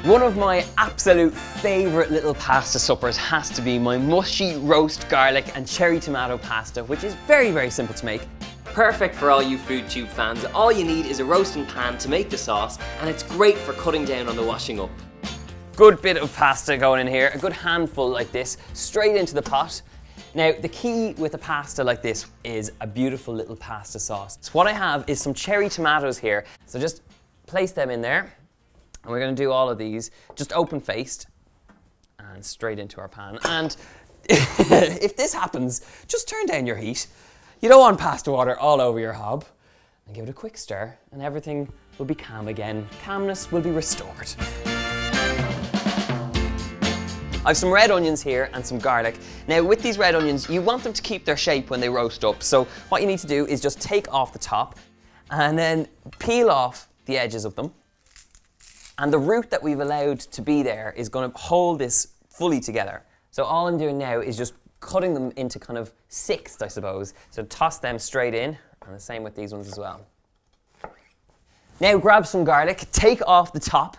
One of my absolute favourite little pasta suppers has to be my mushy roast garlic and cherry tomato pasta, which is very, very simple to make. Perfect for all you Foodtube fans. All you need is a roasting pan to make the sauce, and it's great for cutting down on the washing up. Good bit of pasta going in here, a good handful like this, straight into the pot. Now, the key with a pasta like this is a beautiful little pasta sauce. So what I have is some cherry tomatoes here. So just place them in there. And we're going to do all of these just open-faced and straight into our pan. And if this happens, just turn down your heat. You don't want pasta water all over your hob. And give it a quick stir and everything will be calm again. Calmness will be restored. I have some red onions here and some garlic. Now with these red onions, you want them to keep their shape when they roast up. So what you need to do is just take off the top and then peel off the edges of them. And the root that we've allowed to be there is going to hold this fully together. So all I'm doing now is just cutting them into kind of sixths, I suppose. So toss them straight in, and the same with these ones as well. Now grab some garlic, take off the top.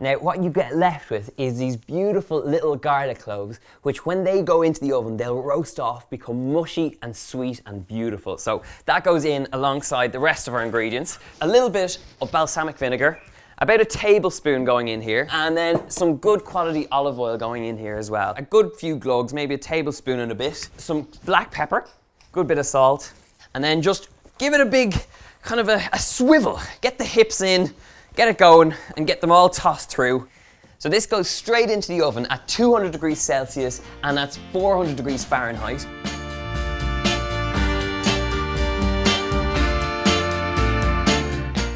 Now what you get left with is these beautiful little garlic cloves, which when they go into the oven, they'll roast off, become mushy and sweet and beautiful. So that goes in alongside the rest of our ingredients. A little bit of balsamic vinegar, about a tablespoon going in here, and then some good quality olive oil going in here as well. A good few glugs, maybe a tablespoon and a bit. Some black pepper, good bit of salt, and then just give it a big kind of a swivel. Get the hips in, get it going, and get them all tossed through. So this goes straight into the oven at 200 degrees Celsius, and that's 400 degrees Fahrenheit.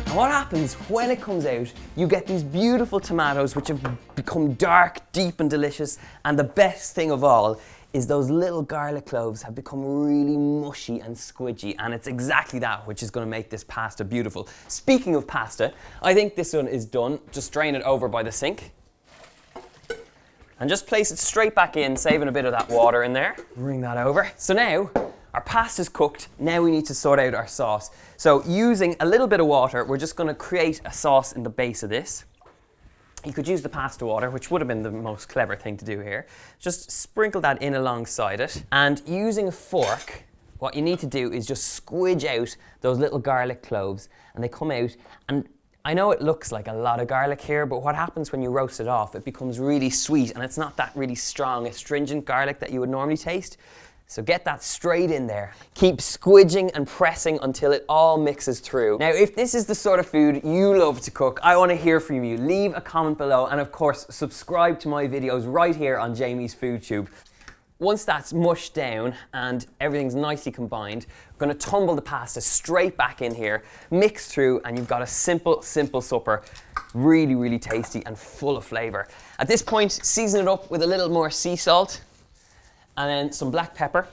And what happens when it comes out, you get these beautiful tomatoes which have become dark, deep and delicious, and the best thing of all is those little garlic cloves have become really mushy and squidgy, and it's exactly that which is going to make this pasta beautiful. Speaking of pasta, I think this one is done. Just drain it over by the sink and just place it straight back in, saving a bit of that water in there. Bring that over. So now our pasta's cooked. Now we need to sort out our sauce. So using a little bit of water, we're just going to create a sauce in the base of this. You could use the pasta water, which would have been the most clever thing to do here. Just sprinkle that in alongside it. And using a fork, what you need to do is just squidge out those little garlic cloves, and they come out. And I know it looks like a lot of garlic here, but what happens when you roast it off, it becomes really sweet, and it's not that really strong, astringent garlic that you would normally taste. So get that straight in there. Keep squidging and pressing until it all mixes through. Now, if this is the sort of food you love to cook, I want to hear from you. Leave a comment below, and of course, subscribe to my videos right here on Jamie's Foodtube. Once that's mushed down and everything's nicely combined, we're going to tumble the pasta straight back in here, mix through, and you've got a simple supper. Really, really tasty and full of flavour. At this point, season it up with a little more sea salt, and then some black pepper.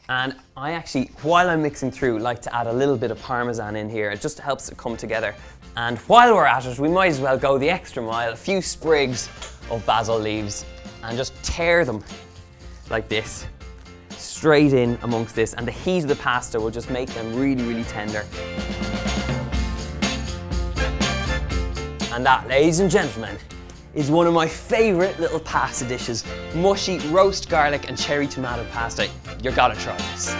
And I actually, while I'm mixing through, like to add a little bit of Parmesan in here. It just helps it come together. And while we're at it, we might as well go the extra mile. A few sprigs of basil leaves and just tear them like this, straight in amongst this. And the heat of the pasta will just make them really, really tender. And that, ladies and gentlemen, is one of my favourite little pasta dishes. Mushy roast garlic and cherry tomato pasta. You're gotta try this.